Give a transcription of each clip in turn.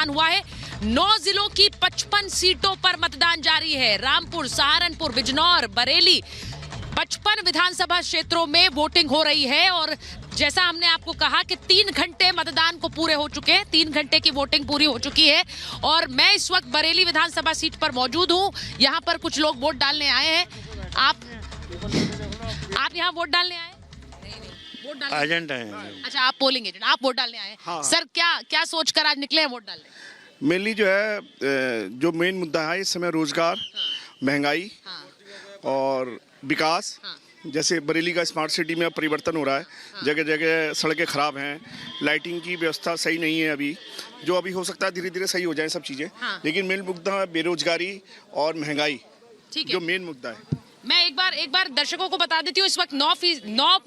मतदान हुआ है। 9 जिलों की 55 सीटों पर मतदान जारी है। रामपुर, सहारनपुर, बिजनौर, बरेली, 55 विधानसभा क्षेत्रों में वोटिंग हो रही है। और जैसा हमने आपको कहा कि 3 घंटे मतदान को पूरे हो चुके हैं, 3 घंटे की वोटिंग पूरी हो चुकी है। और मैं इस वक्त बरेली विधानसभा सीट पर मौजूद हूं। यहाँ पर कुछ लोग वोट डालने आए हैं। आप यहाँ वोट डालने आए? वोट डालने एजेंट हैं। अच्छा, आप पोलिंग एजेंट, आप वोट डालने आए? हाँ। सर, क्या सोचकर आज निकले हैं वोट डालने? मेनली जो है जो मेन मुद्दा है इस समय रोजगार, महंगाई और विकास। जैसे बरेली का स्मार्ट सिटी में अब परिवर्तन हो रहा है। जगह जगह सड़कें खराब हैं, लाइटिंग की व्यवस्था सही नहीं है अभी, जो अभी हो सकता है धीरे धीरे सही हो जाए सब चीज़ें। लेकिन मेन मुद्दा है बेरोजगारी और महंगाई, जो मेन मुद्दा है। मैं एक बार दर्शकों को बता देती हूँ, इस वक्त 9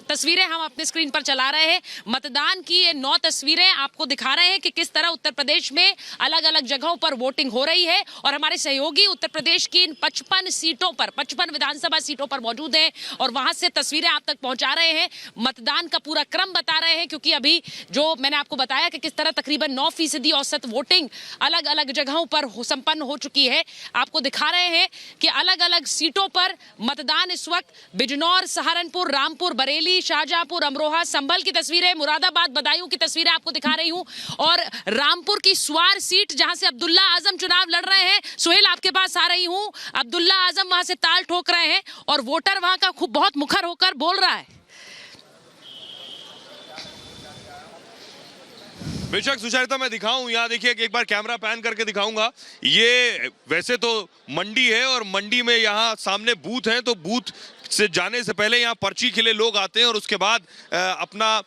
तस्वीरें हम अपने स्क्रीन पर चला रहे हैं। मतदान की ये 9 तस्वीरें आपको दिखा रहे हैं कि किस तरह उत्तर प्रदेश में अलग अलग जगहों पर वोटिंग हो रही है। और हमारे सहयोगी उत्तर प्रदेश की इन 55 सीटों पर, 55 विधानसभा सीटों पर मौजूद हैं और वहां से तस्वीरें आप तक पहुंचा रहे हैं। मतदान का पूरा क्रम बता रहे हैं, क्योंकि अभी जो मैंने आपको बताया कि किस तरह तकरीबन 9% औसत वोटिंग अलग अलग जगहों पर संपन्न हो चुकी है। आपको दिखा रहे हैं कि अलग अलग सीटों पर मतदान इस वक्त बिजनौर, सहारनपुर, रामपुर, बरेली, शाहजहांपुर, अमरोहा, संभल की तस्वीरें, मुरादाबाद, बदायूं की तस्वीरें आपको दिखा रही हूं। और रामपुर की स्वार सीट, जहां से अब्दुल्ला आजम चुनाव लड़ रहे हैं, सुहेल आपके पास आ रही हूं। अब्दुल्ला आजम वहां से ताल ठोक रहे हैं और वोटर वहां का खूब बहुत मुखर होकर बोल रहा है। बेशक सुचरिता, मैं दिखाऊं, यहाँ देखिए एक बार कैमरा पैन करके दिखाऊंगा। ये वैसे तो मंडी है और मंडी में यहाँ सामने बूथ है, तो बूथ से जाने से पहले यहाँ पर्ची के लिए लोग आते हैं और उसके बाद अपना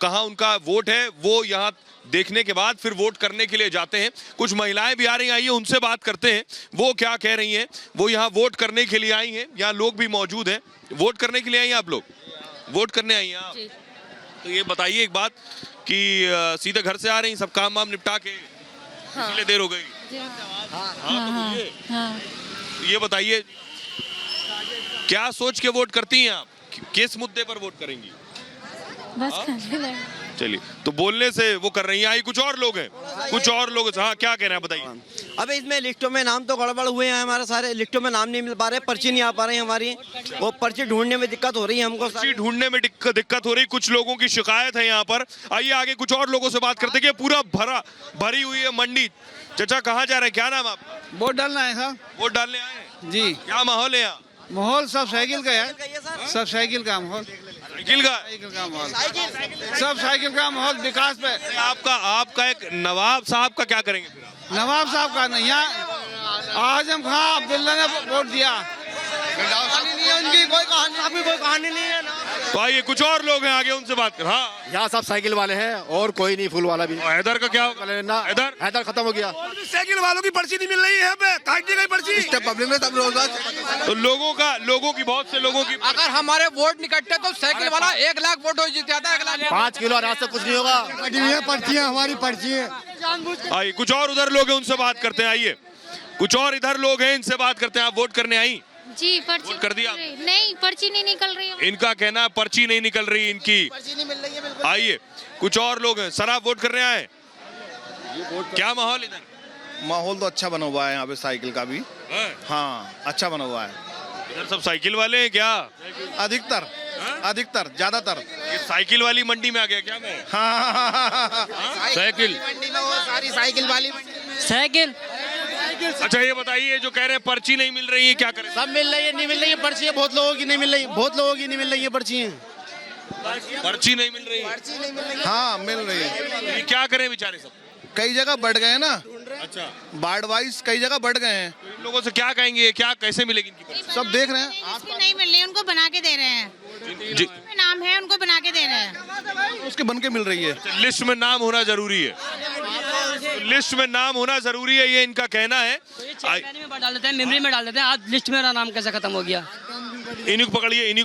कहाँ उनका वोट है वो यहाँ देखने के बाद फिर वोट करने के लिए जाते हैं। कुछ महिलाएं भी आ रही हैं, आइए उनसे बात करते हैं वो क्या कह रही हैं। वो यहाँ वोट करने के लिए आई हैं, यहाँ लोग भी मौजूद हैं। वोट करने के लिए आई हैं आप लोग? वोट करने आई हैं आप? तो ये बताइए एक बात कि सीधे घर से आ रही हैं, सब काम वाम निपटा के? इसलिए देर हो गई? ये बताइए क्या सोच के वोट करती हैं आप? किस मुद्दे पर वोट करेंगी? बस चलिए, तो बोलने से वो कर रही हैं। आई कुछ और लोग हैं, कुछ और लोग। हाँ, क्या कह रहे हैं बताइए। अब इसमें लिस्टों में नाम तो गड़बड़ हुए हैं हमारे सारे। लिस्टों में नाम नहीं मिल पा रहे, पर्ची नहीं आ पा रही हमारी। वो पर्ची ढूंढने में दिक्कत हो रही है हमको। पर्ची ढूंढने में दिक्कत हो रही, कुछ लोगों की शिकायत है यहाँ पर। आइए आगे कुछ और लोगों से बात करते हैं। पूरा भरी हुई है मंडी। चाचा कहाँ जा रहे हैं, क्या नाम आपका? वोट डालना है साहब। वोट डालने आए हैं जी। क्या माहौल है यहाँ? माहौल सब साइकिल का है, सब साइकिल का माहौल। साइकिल का माहौल, सब साइकिल का माहौल। विकास पे आपका एक नवाब साहब का क्या करेंगे फिर आप? नवाब साहब का नहीं, यहाँ आजम खां अब्दुल्ला ने वोट दिया। उनकी कोई कहानी नहीं है ना। तो आइए कुछ और लोग हैं, आगे उनसे बात कर। हाँ, यहाँ सब साइकिल वाले हैं और कोई नहीं फूल वाला भी। हैदर का क्या होगा? हैदर खत्म हो गया। साइकिल वालों की पर्ची नहीं मिल रही है यहाँ पे, काटने की पर्ची पब्लिक में तब रोजगार। तो लोगों की बहुत से लोगों की अगर हमारे वोट निकटते तो साइकिल वाला 1 लाख वोट हो जाता है। 1 लाख 5 किलो अनाज से कुछ नहीं होगा। पर्चियाँ हमारी पर्ची है। आइए कुछ और उधर लोग हैं, उनसे बात करते हैं। आइए कुछ और इधर लोग हैं, इनसे बात करते हैं। आप वोट करने आई? जी, पर्ची वोट कर दिया? नहीं, पर्ची नहीं निकल रही है। इनका कहना है पर्ची नहीं निकल रही इनकी। आइए कुछ और लोग हैं। सर आप वोट करने आए? क्या माहौल इधर? माहौल तो अच्छा बना हुआ है यहाँ पे, साइकिल का भी। हाँ, अच्छा बना हुआ है। इधर सब साइकिल वाले हैं क्या? अधिकतर ज्यादातर। ये साइकिल वाली मंडी में आ गया क्या मैं? हाँ, साइकिल मंडी में वो सारी साइकिल वाली साइकिल। अच्छा ये बताइए, जो कह रहे हैं पर्ची नहीं मिल रही है, क्या करें? सब मिल रही है, नहीं मिल रही है पर्ची। बहुत लोगों की नहीं मिल रही, बहुत लोगों की नहीं मिल रही है पर्ची। पर्ची नहीं मिल रही है? हाँ मिल रही है। ये क्या करें बेचारे सब? कई जगह बढ़ गए हैं ना। अच्छा, वार्ड वाइज कई जगह बढ़ गए हैं। इन लोगों से क्या कहेंगे, क्या कैसे मिलेगी इनकी पर्ची? सब देख रहे हैं। इसमें नहीं मिल रही, उनको बना के दे रहे हैं। जी, नाम है, उनको बना के दे रहे हैं। उसके बन के मिल रही है। लिस्ट में नाम होना जरूरी है। लिस्ट में नाम होना जरूरी है, ये इनका कहना है। में डाल देते हैं, मेमोरी में डाल देते हैं। आज लिस्ट में मेरा नाम कैसे खत्म हो गया? इन्हीं को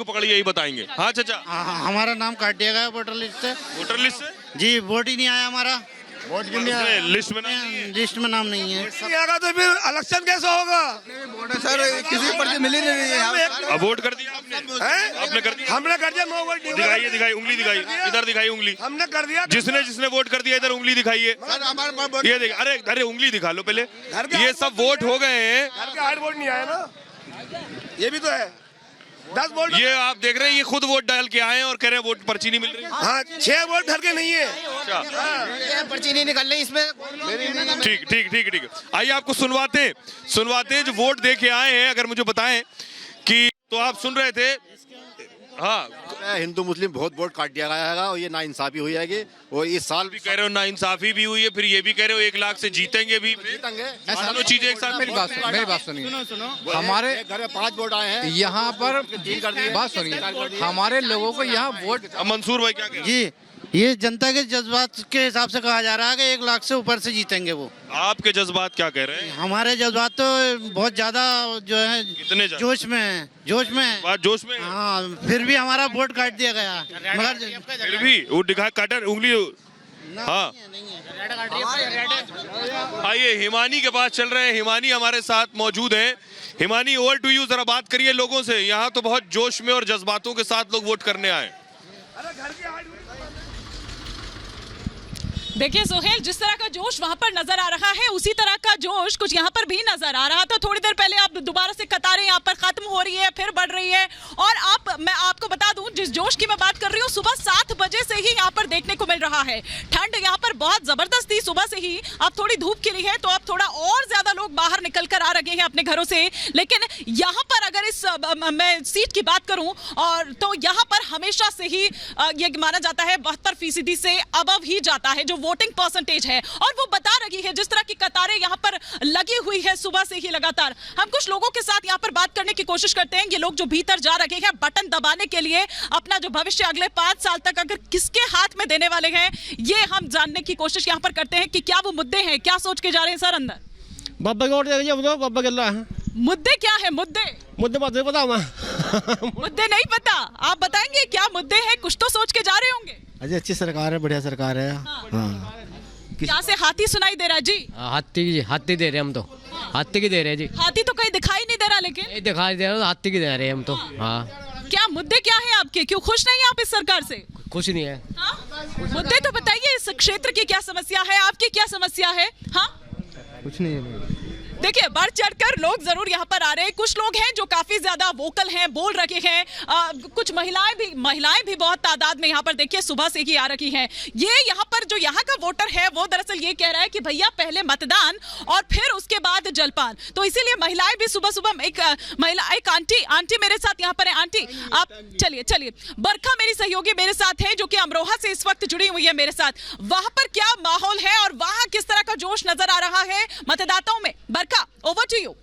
पकड़िए, यही बताएंगे। हाँ चाचा, हमारा नाम काट दिया गया वोटर लिस्ट से। वोटर लिस्ट से? जी, वोट ही नहीं आया हमारा। वोट गिनने लिस्ट में नाम नहीं है। लिस्ट में नाम नहीं है। नहीं आएगा तो फिर इलेक्शन कैसे होगा? सर किसी पर्ची मिली नहीं है। अब वोट कर दिया आपने कर दिया? हमने कर दिया। नो वोट दिखाइए उंगली दिखाइए, इधर दिखाइए उंगली। हमने कर दिया। जिसने वोट कर दिया इधर उंगली दिखाइए। ये देखिए, अरे उंगली दिखा लो पहले। ये सब वोट हो गए हैं। घर के 8 वोट नहीं आए ना, ये भी तो है। 10 वोट ये आप देख रहे हैं, ये खुद वोट डाल के आए हैं और कह रहे हैं वोट पर्ची नहीं मिल रही। हाँ, 6 वोट घर के नहीं है। पर्ची नहीं निकल रही इसमें। ठीक। आइए आपको सुनवाते हैं जो वोट दे के आए हैं। अगर मुझे बताएं कि तो आप सुन रहे थे। हाँ, हिंदू मुस्लिम बहुत वोट काट दिया गया है और ये नाइंसाफी हुई है। और इस साल भी कह रहे हो नाइंसाफी भी हुई है, फिर ये भी कह रहे हो 1 लाख से जीतेंगे भी। दोनों चीजें एक साथ। मेरी बात सुनिए। हमारे घर में 5 वोट आए हैं यहाँ पर। बात सुनिए, हमारे लोगों को यहाँ वोट। मंसूर भाई क्या कह रहे हैं? जी, ये जनता के जज्बात के हिसाब से कहा जा रहा है कि 1 लाख से ऊपर से जीतेंगे वो। आपके जज्बात क्या कह रहे हैं? हमारे जज्बात तो बहुत ज्यादा जो है कितने ज्यादा? जोश में है। जोश में। हाँ, फिर भी हमारा वोट काट दिया गया। मगर फिर भी वो दिखा काटर उंगली। हाँ, आइए हिमानी के पास चल रहे हैं। हिमानी हमारे साथ मौजूद हैं। हिमानी, ओवर टू यू, जरा बात करिए लोगों से। यहाँ तो बहुत जोश में और जज्बातों के साथ लोग वोट करने आए। देखिए सोहेल, जिस तरह का जोश वहां पर नजर आ रहा है उसी तरह का जोश कुछ यहाँ पर भी नजर आ रहा था। थोड़ी देर पहले आप दोबारा से कतारें यहाँ पर खत्म हो रही है, फिर बढ़ रही है। और मैं आपको बता दूं, जिस जोश की मैं बात कर रही हूँ, सुबह 7 बजे से ही यहाँ पर देखने को मिल रहा है। ठंड यहाँ पर बहुत जबरदस्त थी सुबह से ही। अब थोड़ी धूप खिली है तो अब थोड़ा और ज्यादा लोग बाहर निकल कर आ रहे हैं अपने घरों से। लेकिन यहाँ पर अगर इस मैं सीट की बात करूं और तो यहाँ पर हमेशा से ही ये माना जाता है 72% से अबव ही जाता है जो वोटिंग परसेंटेज है। और वो बता रही है, जिस तरह की कतारें यहाँ पर लगी हुई है सुबह से ही लगातार। हम कुछ लोगों के साथ यहाँ पर बात करने की कोशिश करते हैं। ये लोग जो भीतर जा रहे हैं बटन दबाने के लिए, अपना जो भविष्य अगले 5 साल तक अगर किसके हाथ में देने वाले हैं, ये हम जानने की कोशिश यहाँ पर करते हैं कि क्या वो मुद्दे हैं, क्या सोच के जा रहे हैं सर अंदर। बाबा को वोट दे दीजिए, बाबा गिर रहा है। मुद्दे क्या है? मुद्दे बात नहीं पता मैं। मुद्दे नहीं पता, आप बताएंगे क्या मुद्दे हैं? कुछ तो सोच के जा रहे होंगे। अजय, अच्छी सरकार है, बढ़िया सरकार है। हाँ। क्या से हाथी सुनाई दे रहा है? जी, हाथी दे रहे हैं हम तो। हाथी की दे रहे हैं जी। हाथी तो कहीं दिखाई नहीं दे रहा, लेकिन नहीं दिखाई दे रहा, हाथी की दे रहे हैं हम तो। हाँ, क्या मुद्दे क्या है आपके? क्यों खुश नहीं है आप इस सरकार से? कुछ नहीं है। हाँ? मुद्दे तो बताइए, इस क्षेत्र की क्या समस्या है, आपकी क्या समस्या है? हाँ, कुछ नहीं है। देखिए, बढ़ चढ़कर लोग जरूर यहाँ पर आ रहे हैं। कुछ लोग हैं जो काफी ज्यादा वोकल हैं, बोल रहे हैं। कुछ महिलाएं भी बहुत तादाद में यहाँ पर देखिए सुबह से ही आ रही हैं। ये यहाँ पर जो यहाँ का वोटर है वो दरअसल ये कह रहा है कि भैया पहले मतदान और फिर उसके बाद जलपान। तो इसीलिए महिलाएं भी सुबह एक आंटी मेरे साथ यहाँ पर है। आंटी, आप चलिए। बरखा मेरी सहयोगी मेरे साथ है, जो कि अमरोहा से इस वक्त जुड़ी हुई है मेरे साथ। वहां पर क्या माहौल है और वहां किस तरह का जोश नजर आ रहा है मतदाताओं में? Over to you.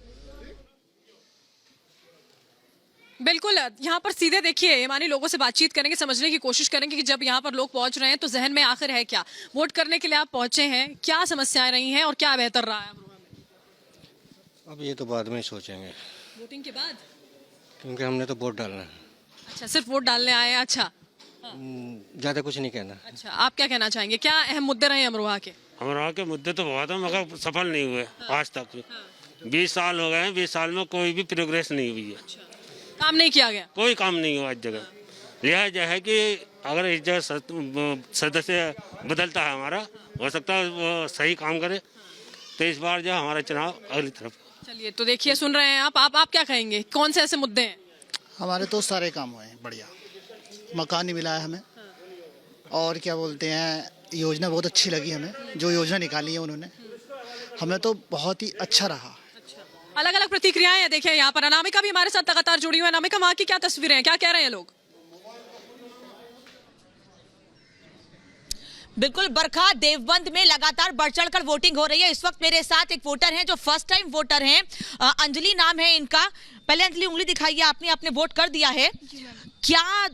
बिल्कुल, यहाँ पर सीधे देखिए, हिमानी लोगों से बातचीत करेंगे, समझने की कोशिश करेंगे कि जब यहाँ पर लोग पहुंच रहे हैं तो जहन में आखिर है क्या। वोट करने के लिए आप पहुंचे हैं, क्या समस्याएं रही हैं और क्या बेहतर रहा है अमरोहा में? अब ये तो बाद में सोचेंगे, वोटिंग के बाद, क्योंकि हमने तो वोट डालना है। अच्छा, सिर्फ वोट डालने आए हैं। अच्छा, ज्यादा कुछ नहीं कहना। अच्छा, आप क्या कहना चाहेंगे? क्या अहम मुद्दे रहे अमरोहा के? अमरोहा के मुद्दे तो बहुत है, मगर सफल नहीं हुए आज तक। 20 साल हो गए हैं, 20 साल में कोई भी प्रोग्रेस नहीं हुई है। काम नहीं किया गया, कोई काम नहीं हुआ इस जगह। यह है कि अगर इस जगह सदस्य बदलता है हमारा, हो सकता है वो सही काम करे, तो इस बार जो हमारा चुनाव अगली तरफ। चलिए, तो देखिए, सुन रहे हैं आप क्या कहेंगे? कौन से ऐसे मुद्दे हैं? हमारे तो सारे काम हुए हैं बढ़िया। मकान नहीं मिला है हमें, और क्या बोलते हैं, योजना बहुत अच्छी लगी हमें, जो योजना निकाली है उन्होंने, हमें तो बहुत ही अच्छा रहा। अलग अलग प्रतिक्रियाएं हैं। देखिए, यहाँ पर अनामिका भी हमारे साथ लगातार जुड़ी हुई है। अनामिका, वहाँ की क्या तस्वीरें हैं, क्या कह रहे हैं लोग? बिल्कुल बरखा, देवबंद में लगातार बढ़ चढ़कर वोटिंग हो रही है। इस वक्त मेरे साथ एक वोटर हैं जो फर्स्ट टाइम वोटर हैं, अंजलि नाम है इनका। पहले अंजलि, उंगली दिखाइए, आपने वोट कर दिया है, क्या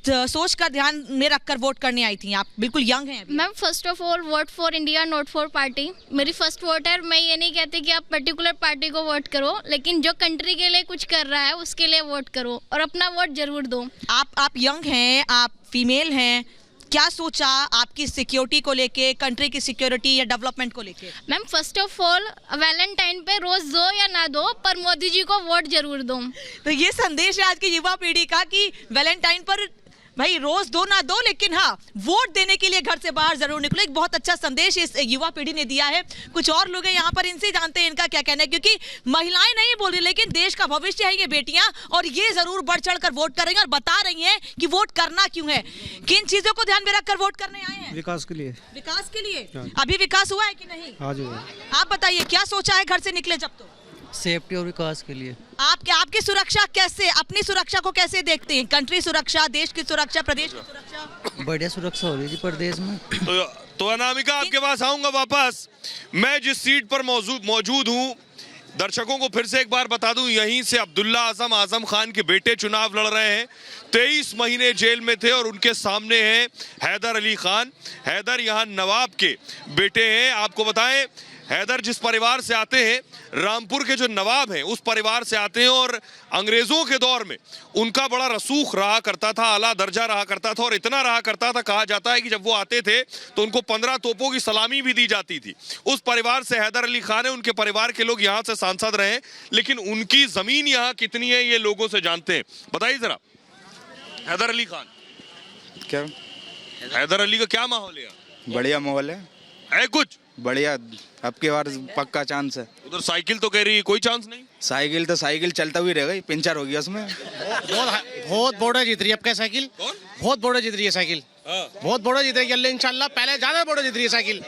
सोच कर ध्यान में रखकर वोट करने आई थी? आप बिल्कुल यंग हैं अभी। Ma'am, first of all vote for India, not for party. मेरी फर्स्ट वोट है। मैं ये नहीं कहती कि आप पर्टिकुलर पार्टी को वोट करो, लेकिन जो कंट्री के लिए कुछ कर रहा है उसके लिए वोट करो और अपना वोट जरूर दो। आप यंग हैं, आप फीमेल हैं, क्या सोचा आपकी सिक्योरिटी को लेके, कंट्री की सिक्योरिटी या डेवलपमेंट को लेके? Ma'am first of all Valentine पे रोज दो या ना दो, पर मोदी जी को वोट जरूर दो। तो ये संदेश है आज की युवा पीढ़ी का कि वैलेंटाइन पर भाई रोज दो ना दो, लेकिन हाँ वोट देने के लिए घर से बाहर जरूर निकलो। एक बहुत अच्छा संदेश इस युवा पीढ़ी ने दिया है। कुछ और लोग हैं यहाँ पर, इनसे जानते हैं इनका क्या कहना है, क्योंकि महिलाएं नहीं बोल रही लेकिन देश का भविष्य है ये बेटियां, और ये जरूर बढ़ चढ़ कर वोट करेंगे और बता रही हैं कि वोट करना क्यों है, किन चीजों को ध्यान में रखकर वोट करने आए हैं। विकास के लिए। विकास के लिए। अभी विकास हुआ है कि नहीं? हाँ जी। आप बताइए क्या सोचा है घर से निकले जब? तो सेफ्टी और विकास के लिए। आपकी सुरक्षा कैसे, अपनी सुरक्षा को कैसे देखते हैं? कंट्री सुरक्षा, देश की सुरक्षा, प्रदेश की सुरक्षा? बढ़िया सुरक्षा हो रही थी प्रदेश में। तो अनामिका आपके पास आऊंगा वापस। मैं जिस सीट पर मौजूद हूं, दर्शकों को फिर से एक बार बता दूं, यहीं से अब्दुल्ला आजम खान के बेटे चुनाव लड़ रहे हैं। 23 महीने जेल में थे और उनके सामने हैं हैदर अली खान। हैदर यहाँ नवाब के बेटे हैं। आपको बताएं, हैदर जिस परिवार से आते हैं, रामपुर के जो नवाब हैं उस परिवार से आते हैं, और अंग्रेजों के दौर में उनका बड़ा रसूख रहा करता था, आला दर्जा रहा करता था, और इतना रहा करता था, कहा जाता है कि जब वो आते थे तो उनको 15 तोपों की सलामी भी दी जाती थी। उस परिवार से हैदर अली खान है। उनके परिवार के लोग यहाँ से सांसद रहे, लेकिन उनकी जमीन यहाँ कितनी है ये लोगों से जानते हैं। बताइए जरा, हैदर अली खान क्या? हैदर अली का क्या माहौल है? बढ़िया माहौल है कुछ बढ़िया। अब की बार पक्का चांस है। उधर साइकिल तो कह रही है कोई चांस नहीं। साइकिल चलता हुई रहेगा, पंचर हो गया उसमें। बहुत बोर्डर जीत रही है आपका साइकिल। बहुत बोर्डर जीत रही है साइकिल। बहुत बोर्ड जीत रही है इंशाल्लाह। पहले ज्यादा बोर्ड जीत रही है साइकिल।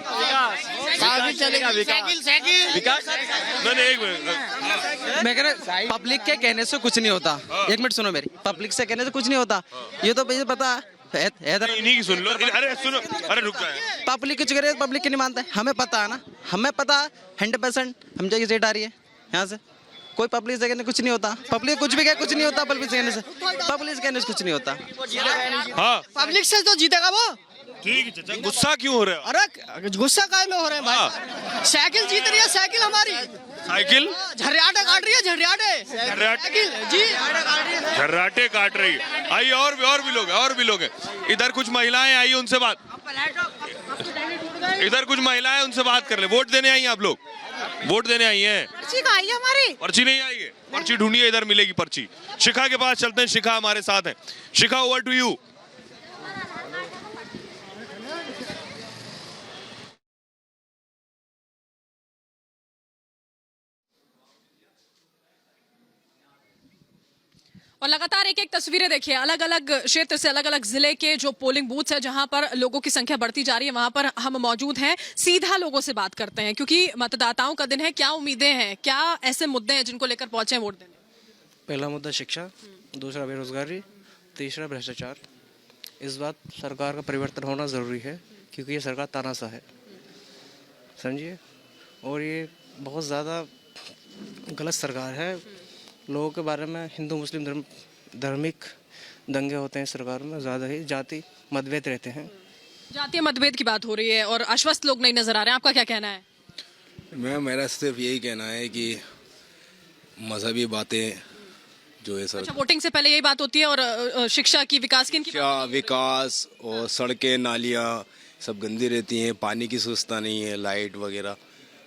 मैं कह रहा पब्लिक के कहने से कुछ नहीं होता। एक मिनट सुनो मेरी, पब्लिक से कहने से कुछ नहीं होता। ये तो मुझे पता है। इन्हीं की सुन लो। अरे सुनो, अरे रुक जाए। पब्लिक कुछ करे, पब्लिक की नहीं मानता है। हमें पता है ना, हमें पता 100% हम जगह सीट आ रही है यहाँ से। कोई पब्लिक से कहने कुछ नहीं होता। पब्लिक कुछ भी कहे कुछ नहीं होता। पब्लिक से कहने से कुछ नहीं होता। हाँ, पब्लिक से तो जीतेगा वो। ठीक है चाचा, गुस्सा क्यों हो रहा है? अरे गुस्सा काहे में हो रहे हैं भाई? साइकिल जीत रही है, साइकिल हमारी। साइकिल झर्राटे काट रही है, झर्राटे काट रही है। आइए, और भी लोग हैं। इधर कुछ महिलाएं आई, उनसे बात। इधर कुछ महिलाएं, उनसे बात कर ले। वोट देने आई हैं आप लोग? वोट देने आई हैं? पर्ची कहाँ आई है हमारी? पर्ची नहीं आई है। पर्ची ढूंढिए, इधर मिलेगी पर्ची। शिखा के पास चलते हैं। शिखा हमारे साथ है। शिखा, ओवर टू यू। और लगातार एक तस्वीरें देखिए, अलग अलग क्षेत्र से, अलग अलग जिले के जो पोलिंग बूथ्स है जहां पर लोगों की संख्या बढ़ती जा रही है, वहां पर हम मौजूद हैं। सीधा लोगों से बात करते हैं, क्योंकि मतदाताओं का दिन है। क्या उम्मीदें हैं, क्या ऐसे मुद्दे हैं जिनको लेकर पहुंचे हैं वोट देने? पहला मुद्दा शिक्षा, दूसरा बेरोजगारी, तीसरा भ्रष्टाचार। इस बात सरकार का परिवर्तन होना ज़रूरी है, क्योंकि ये सरकार तानाशाह है, समझिए। और ये बहुत ज़्यादा गलत सरकार है। लोगों के बारे में हिंदू मुस्लिम धार्मिक दंगे होते हैं सरकार में, ज़्यादा ही जाति मतभेद रहते हैं। जातीय मतभेद की बात हो रही है और आश्वस्त लोग नहीं नजर आ रहे हैं। आपका क्या कहना है? मेरा सिर्फ यही कहना है कि मजहबी बातें जो है सर। अच्छा, वोटिंग से पहले यही बात होती है। और शिक्षा की, विकास की, विकास और सड़कें नालियाँ सब गंदी रहती हैं, पानी की सुविधा नहीं है, लाइट वगैरह।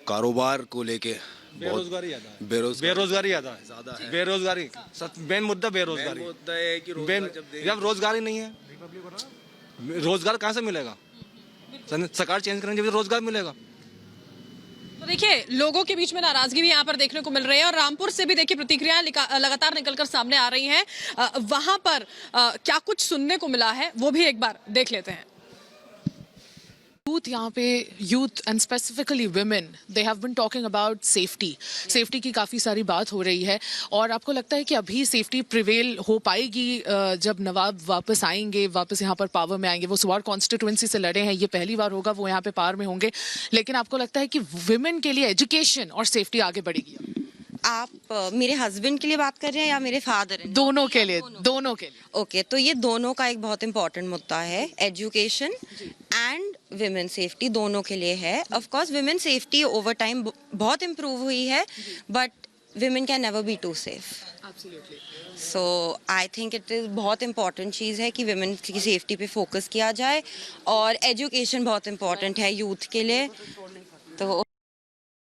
कारोबार को लेके बेरोजगारी ज़्यादा है। बेरोजगारी मेन मुद्दा बेरोजगारी। मुद्दा है कि जब रोजगारी नहीं है, रोजगार कहाँ से मिलेगा? सरकार चेंज करेंगे जब रोजगार मिलेगा। तो देखिए, लोगों के बीच में नाराजगी भी यहाँ पर देखने को मिल रही है। और रामपुर से भी देखिए प्रतिक्रियाएं लगातार निकलकर सामने आ रही हैं। वहां पर क्या कुछ सुनने को मिला है वो भी एक बार देख लेते हैं। यूथ यहाँ पे, youth and specifically women, they have been talking about safety की काफ़ी सारी बात हो रही है। और आपको लगता है कि अभी सेफ्टी प्रिवेल हो पाएगी जब नवाब वापस आएंगे, वापस यहाँ पर पावर में आएंगे? वो स्वार कॉन्स्टिट्यूएंसी से लड़े हैं, ये पहली बार होगा वो यहाँ पे पावर में होंगे। लेकिन आपको लगता है कि वुमेन के लिए एजुकेशन और सेफ्टी आगे बढ़ेगी? आप मेरे हस्बैंड के लिए बात कर रहे हैं या मेरे फादर? दोनों के लिए। ओके, तो ये दोनों का एक बहुत इंपॉर्टेंट मुद्दा है। एजुकेशन एंड विमेन सेफ्टी दोनों के लिए है। Of course women safety over time बहुत इम्प्रूव हुई है, but women can never be too safe. Absolutely. So I think it is बहुत इम्पॉर्टेंट चीज़ है कि women की सेफ्टी पे फोकस किया जाए और एजुकेशन बहुत इम्पॉर्टेंट है यूथ के लिए. तो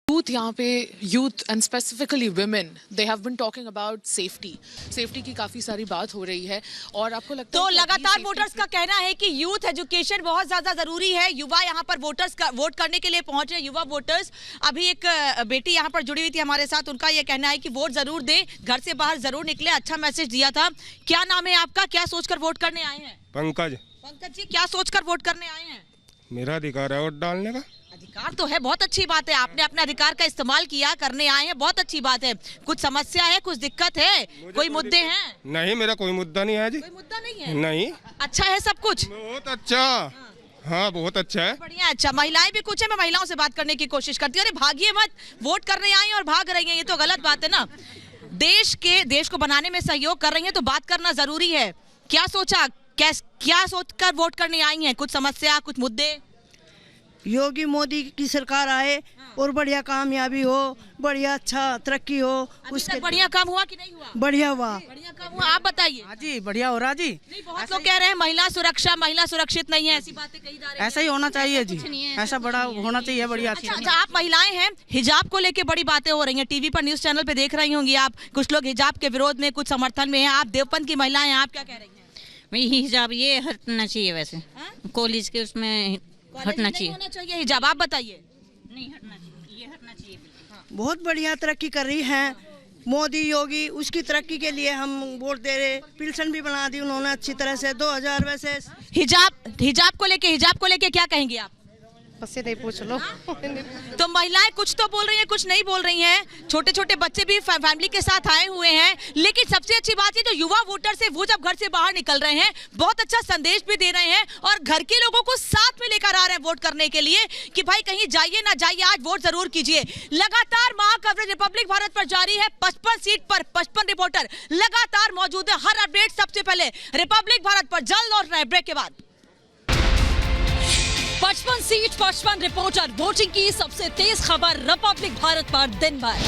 यूथ यहाँ पे youth and specifically women they have been talking about safety की काफी सारी बात हो रही है और आपको लगता तो है कि लगातार वोटर्स का कहना है कि यूथ एजुकेशन बहुत ज्यादा जरूरी है. युवा यहाँ पर वोट करने के लिए पहुंच रहे युवा वोटर्स. अभी एक बेटी यहाँ पर जुड़ी हुई थी हमारे साथ, उनका ये कहना है कि वोट जरूर दे, घर से बाहर जरूर निकले. अच्छा मैसेज दिया था. क्या नाम है आपका, क्या सोचकर वोट करने आए हैं? पंकज. पंकज जी, क्या सोचकर वोट करने आए हैं? मेरा अधिकार है वोट डालने का. अधिकार तो है, बहुत अच्छी बात है. आपने अपने अधिकार का इस्तेमाल किया, करने आए हैं, बहुत अच्छी बात है. कुछ समस्या है, कुछ दिक्कत है, कोई मुद्दे हैं? नहीं, मेरा कोई मुद्दा नहीं है जी. कोई मुद्दा नहीं है? नहीं. अच्छा है सब कुछ? बहुत अच्छा. हाँ, बहुत अच्छा है. बढ़िया. अच्छा, महिलाएं भी कुछ है, मैं महिलाओं से बात करने की कोशिश करती हूँ. अरे भागिए मत, वोट करने आई और भाग रही हैं, ये तो गलत बात है ना. देश को बनाने में सहयोग कर रही हैं तो बात करना जरूरी है. क्या सोचा, क्या सोचकर वोट करने आई हैं? कुछ समस्या, कुछ मुद्दे? योगी मोदी की सरकार आए और बढ़िया कामयाबी हो, बढ़िया अच्छा तरक्की हो. उसके बढ़िया काम हुआ कि नहीं हुआ? बढ़िया हुआ. बढ़िया काम हुआ. आप बताइए. हाँ जी, बढ़िया हो रहा जी. नहीं, बहुत लोग कह रहे हैं महिला सुरक्षा, महिला सुरक्षित नहीं है, ऐसी बातें कही जा रही है. ऐसा ही होना चाहिए जी, ऐसा बड़ा होना चाहिए. बढ़िया. अच्छा, आप महिलाएं हैं, हिजाब को लेके बड़ी बातें हो रही हैं. टीवी पर न्यूज चैनल पे देख रही होंगी आप. कुछ लोग हिजाब के विरोध में, कुछ समर्थन में हैं. आप देवबंद की महिलाएं हैं, आप क्या कह रही हैं? हिजाब ये हटना चाहिए. वैसे कॉलेज के उसमें हटना चाहिए. होना चाहिए हिजाब. आप बताइए. नहीं हटना चाहिए, ये हटना चाहिए. बहुत बढ़िया तरक्की कर रही है मोदी योगी. उसकी तरक्की के लिए हम वोट दे रहे. पिल्सन भी बना दी उन्होंने अच्छी तरह से. 2000 वैसे हिजाब को लेके क्या कहेंगे आप? बस से नहीं पूछ लो. तो महिलाएं कुछ तो बोल रही हैं, कुछ नहीं बोल रही हैं. छोटे छोटे बच्चे भी फैमिली के साथ आए हुए हैं. लेकिन सबसे अच्छी बात है जो युवा वोटर से वो जब घर से बाहर निकल रहे हैं, बहुत अच्छा संदेश भी दे रहे हैं और घर के लोगों को साथ में लेकर आ रहे हैं वोट करने के लिए कि भाई कहीं जाइए ना जाइए, आज वोट जरूर कीजिए. लगातार महा कवरेज रिपब्लिक भारत पर जारी है. 55 सीट पर 55 रिपोर्टर लगातार मौजूद है. हर अपडेट सबसे पहले रिपब्लिक भारत पर. जल्द लौट रहे ब्रेक के बाद. 55 सीट 55 रिपोर्टर, वोटिंग की सबसे तेज खबर रिपब्लिक भारत पर दिन भर.